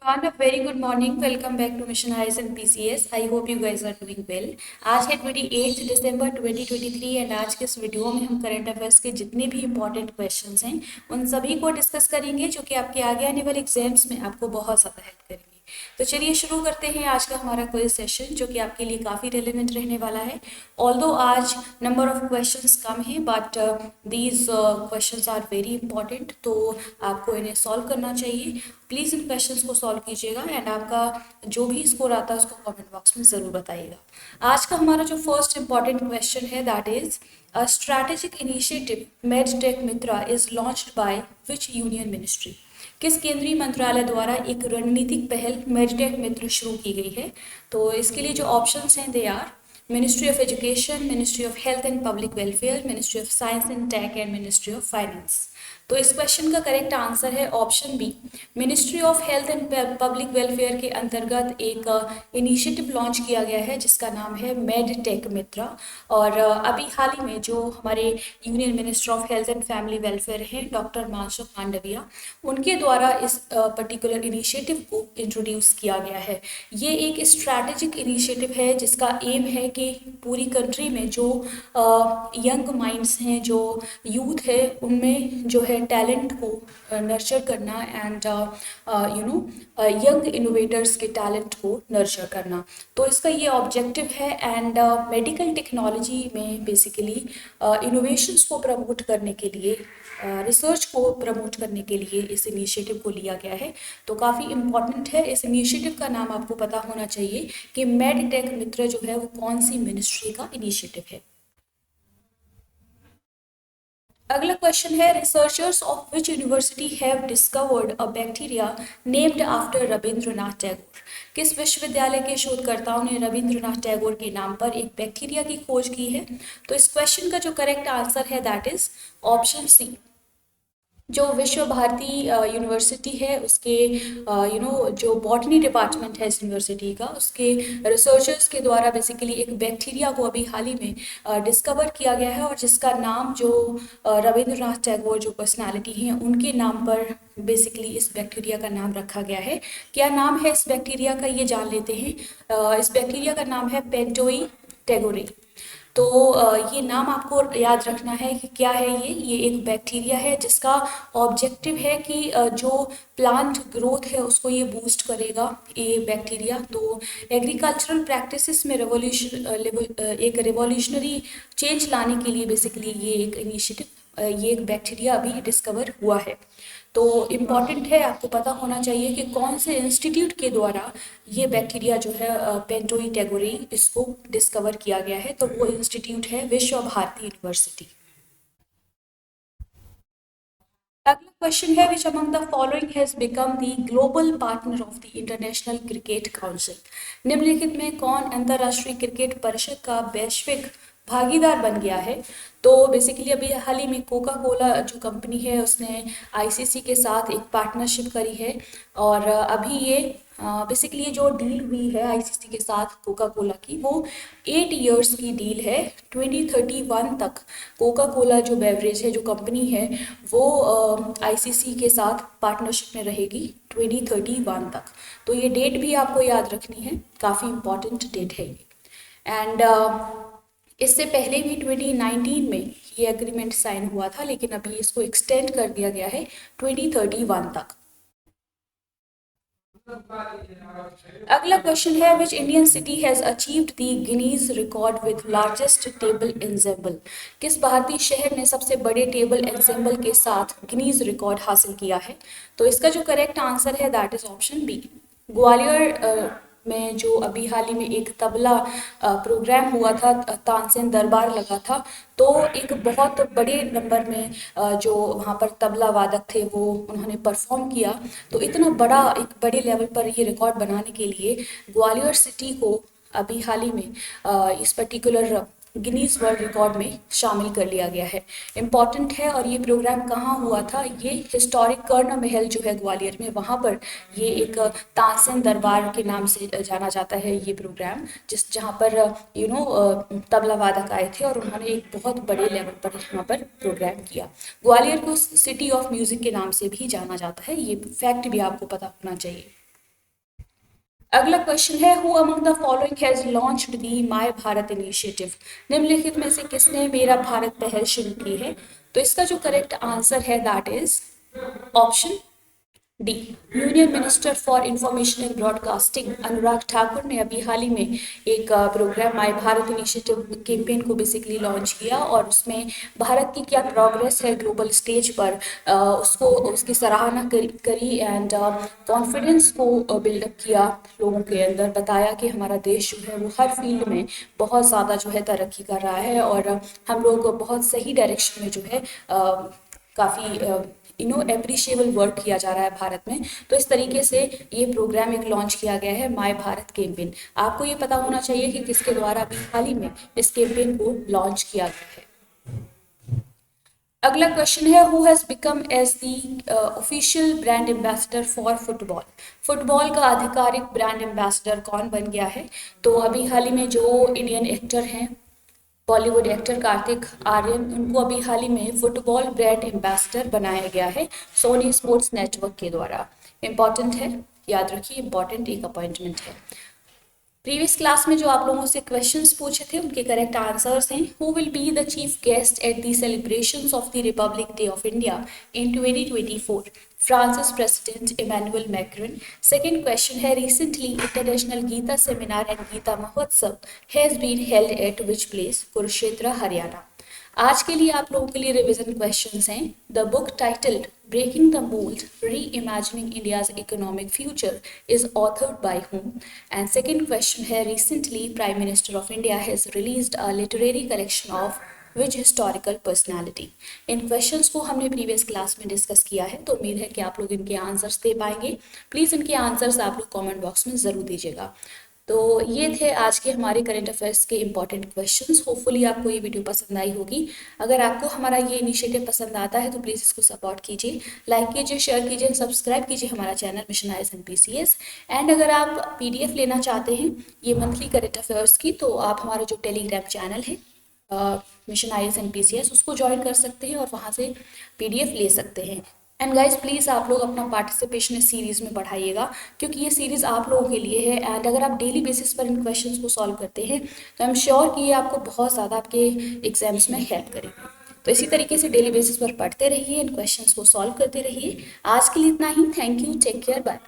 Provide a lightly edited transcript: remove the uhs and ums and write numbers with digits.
On a very good morning. Welcome back to Mission Horizon PCS. I hope you guys are doing well. आज है 28 दिसंबर 2023 and आज के इस video में हम करंट अफेयर्स के जितने भी इंपॉर्टेंट क्वेश्चंस हैं उन सभी को डिस्कस करेंगे जो कि आपके आगे आने वाले एग्जाम्स में आपको बहुत ज़्यादा हेल्प करेंगे। तो चलिए शुरू करते हैं आज का हमारा क्विज सेशन जो कि आपके लिए काफ़ी रेलेवेंट रहने वाला है। ऑल्दो आज नंबर ऑफ क्वेश्चंस कम है but these questions are very important, तो आपको इन्हें सॉल्व करना चाहिए। प्लीज़ इन क्वेश्चंस को सॉल्व कीजिएगा एंड आपका जो भी स्कोर आता है उसको कमेंट बॉक्स में ज़रूर बताइएगा। आज का हमारा जो फर्स्ट इंपॉर्टेंट क्वेश्चन है that is a strategic initiative medtech Mitra is launched by which union ministry. किस केंद्रीय मंत्रालय द्वारा एक रणनीतिक पहल मेडटेक मित्र शुरू की गई है? तो इसके लिए जो ऑप्शंस हैं they are ministry of education, ministry of health and public welfare, ministry of science and tech and ministry of finance. तो इस क्वेश्चन का करेक्ट आंसर है option B. Ministry of health and public welfare के अंतर्गत एक initiative launch किया गया है जिसका नाम है मेडटेक मित्रा। और अभी हाल ही में जो हमारे union minister of health and family welfare हैं डॉक्टर मनसुख मांडविया, उनके द्वारा इस पर्टिकुलर इनिशिएटिव को इंट्रोड्यूस किया गया है। ये एक स्ट्रैटेजिक इनिशिएटिव है जिसका एम है कि पूरी कंट्री में जो यंग माइंड्स हैं, जो यूथ है, उनमें जो है टैलेंट को नर्चर करना एंड यंग इनोवेटर्स के टैलेंट को नर्चर करना। तो इसका ये ऑब्जेक्टिव है एंड मेडिकल टेक्नोलॉजी में बेसिकली इनोवेशंस को प्रमोट करने के लिए, रिसर्च को प्रमोट करने के लिए इस इनिशिएटिव को लिया गया है। तो काफ़ी इम्पॉर्टेंट है। इस इनिशिएटिव का नाम आपको पता होना चाहिए कि मेडटेक मित्र जो है वो कौन सी मिनिस्ट्री का इनिशिएटिव है। अगला क्वेश्चन है researchers of which university have discovered a bacteria named after Rabindranath Tagore. किस विश्वविद्यालय के शोधकर्ताओं ने रविंद्रनाथ टैगोर के नाम पर एक बैक्टीरिया की खोज की है? तो इस क्वेश्चन का जो करेक्ट आंसर है दैट इज ऑप्शन सी। जो विश्व भारती यूनिवर्सिटी है उसके जो बॉटनी डिपार्टमेंट है इस यूनिवर्सिटी का, उसके रिसर्चर्स के द्वारा बेसिकली एक बैक्टीरिया को अभी हाल ही में डिस्कवर किया गया है और जिसका नाम जो रविंद्रनाथ टैगोर जो पर्सनालिटी हैं उनके नाम पर बेसिकली इस बैक्टीरिया का नाम रखा गया है। क्या नाम है इस बैक्टीरिया का ये जान लेते हैं। इस बैक्टीरिया का नाम है पेंटोई टैगोरे। तो ये नाम आपको याद रखना है कि क्या है ये एक बैक्टीरिया है जिसका ऑब्जेक्टिव है कि जो प्लांट ग्रोथ है उसको ये बूस्ट करेगा ये बैक्टीरिया। तो एग्रीकल्चरल प्रैक्टिसेस में एक रिवॉल्यूशनरी चेंज लाने के लिए बेसिकली ये एक इनिशिएटिव, ये एक बैक्टीरिया अभी डिस्कवर हुआ है। तो इम्पॉर्टेंट है, आपको पता होना चाहिए कि कौन से इंस्टीट्यूट के द्वारा ये बैक्टीरिया जो है पेंटोई टैगोरे इसको डिस्कवर किया गया है। तो वो इंस्टीट्यूट है विश्व भारती यूनिवर्सिटी। अगला क्वेश्चन है which among the following has become the global partner of the international cricket council. निम्नलिखित में कौन अंतर्राष्ट्रीय क्रिकेट परिषद का वैश्विक भागीदार बन गया है? तो बेसिकली अभी हाल ही में कोका कोला जो कंपनी है उसने आईसीसी के साथ एक पार्टनरशिप करी है और अभी ये बेसिकली जो डील हुई है आईसीसी के साथ कोका कोला की वो 8 इयर्स की डील है। 2031 तक कोका कोला जो बेवरेज है, जो कंपनी है, वो आईसीसी के साथ पार्टनरशिप में रहेगी 2031 तक। तो ये डेट भी आपको याद रखनी है, काफ़ी इंपॉर्टेंट डेट है ये। एंड इससे पहले भी 2019 में ये एग्रीमेंट साइन हुआ था लेकिन अभी इसको एक्सटेंड कर दिया गया है 2031 तक। अगला क्वेश्चन है which Indian city has achieved the Guinness record with largest table ensemble. किस भारतीय शहर ने सबसे बड़े टेबल एंसेम्बल के साथ गिनीज रिकॉर्ड हासिल किया है? तो इसका जो करेक्ट आंसर है that is option B. Gwalior में जो अभी हाल ही में एक तबला प्रोग्राम हुआ था, तानसेन दरबार लगा था, तो एक बहुत बड़े नंबर में जो वहाँ पर तबला वादक थे वो उन्होंने परफॉर्म किया। तो इतना बड़ा एक बड़े लेवल पर ये रिकॉर्ड बनाने के लिए ग्वालियर सिटी को अभी हाल ही में इस पर्टिकुलर गिनीज वर्ल्ड रिकॉर्ड में शामिल कर लिया गया है। इम्पॉर्टेंट है। और ये प्रोग्राम कहाँ हुआ था? ये हिस्टोरिक कर्ण महल जो है ग्वालियर में, वहाँ पर ये एक तानसेन दरबार के नाम से जाना जाता है ये प्रोग्राम, जहाँ पर तबला वादक आए थे और उन्होंने एक बहुत बड़े लेवल पर यहाँ पर प्रोग्राम किया। ग्वालियर को सिटी ऑफ म्यूजिक के नाम से भी जाना जाता है, ये फैक्ट भी आपको पता होना चाहिए। अगला क्वेश्चन है, who among the following has launched the my Bharat initiative. निम्नलिखित में से किसने मेरा भारत पहल शुरू की है? तो इसका जो करेक्ट आंसर है that is option D. Union minister for information and broadcasting Anurag Thakur ने अभी हाल ही में एक programme my Bharat initiative campaign को बेसिकली लॉन्च किया और उसमें भारत की क्या प्रोग्रेस है ग्लोबल स्टेज पर उसको उसकी सराहना करी एंड कॉन्फिडेंस को बिल्डअप किया लोगों के अंदर, बताया कि हमारा देश जो है वो हर फील्ड में बहुत ज़्यादा जो है तरक्की कर रहा है और हम लोग बहुत सही डायरेक्शन में जो है काफ़ी एप्रिशिएबल वर्क किया जा रहा है भारत में। तो इस तरीके से ये प्रोग्राम एक लॉन्च किया गया है माय भारत कैंपेन। आपको ये पता होना चाहिए कि किसके द्वारा अभी हाल ही में इस कैंपेन को लॉन्च किया गया है। अगला क्वेश्चन है, who has become as the official brand ambassador for football. Football का आधिकारिक ब्रांड एम्बेसडर कौन बन गया है? तो अभी हाल ही में जो इंडियन एक्टर हैं, बॉलीवुड एक्टर कार्तिक आर्यन, उनको अभी हाल ही में फुटबॉल ब्रांड एम्बेसडर बनाया गया है सोनी स्पोर्ट्स नेटवर्क के द्वारा। इंपॉर्टेंट है, याद रखिए, इंपॉर्टेंट एक अपॉइंटमेंट है। प्रीवियस क्लास में जो आप लोगों से क्वेश्चंस पूछे थे उनके करेक्ट आंसर्स हैं, who will be the chief guest at the celebrations of the Republic Day of India in 2024? France's president Emmanuel Macron. Second question है, recently international Gita seminar and Gita Mahotsav has been held at which place? Kurukshetra, Haryana. आज के लिए आप लोगों के लिए revision questions हैं। The book titled breaking the mould reimagining India's economic future is authored bye whom? And second question है, recently prime minister of India has released a literary collection of which historical personality? In questions को हमने previous class में discuss किया है, तो उम्मीद है कि आप लोग इनके आंसर्स दे पाएंगे। प्लीज़ इनके आंसर्स आप लोग कमेंट बॉक्स में ज़रूर दीजिएगा। तो ये थे आज के हमारे करंट अफेयर्स के इंपॉर्टेंट क्वेश्चंस। होपफुली आपको ये वीडियो पसंद आई होगी। अगर आपको हमारा ये इनिशिएटिव पसंद आता है तो प्लीज़ इसको सपोर्ट कीजिए, लाइक कीजिए, शेयर कीजिए, सब्सक्राइब कीजिए हमारा चैनल मिशन हाइज एंड PCS। एंड अगर आप PDF लेना चाहते हैं ये मंथली करंट अफेयर्स की, तो आप हमारा जो टेलीग्राम चैनल है मिशन हाइज एंड PCS उसको ज्वाइन कर सकते हैं और वहाँ से PDF ले सकते हैं। एंड गाइज प्लीज़ आप लोग अपना पार्टिसिपेशन इस सीरीज़ में बढ़ाइएगा, क्योंकि ये सीरीज़ आप लोगों के लिए है। एंड अगर आप डेली बेसिस पर इन क्वेश्चंस को सॉल्व करते हैं तो आई एम श्योर कि ये आपको बहुत ज़्यादा आपके एग्जाम्स में हेल्प करेगा। तो इसी तरीके से डेली बेसिस पर पढ़ते रहिए, इन क्वेश्चंस को सॉल्व करते रहिए। आज के लिए इतना ही। Thank you, take care, bye.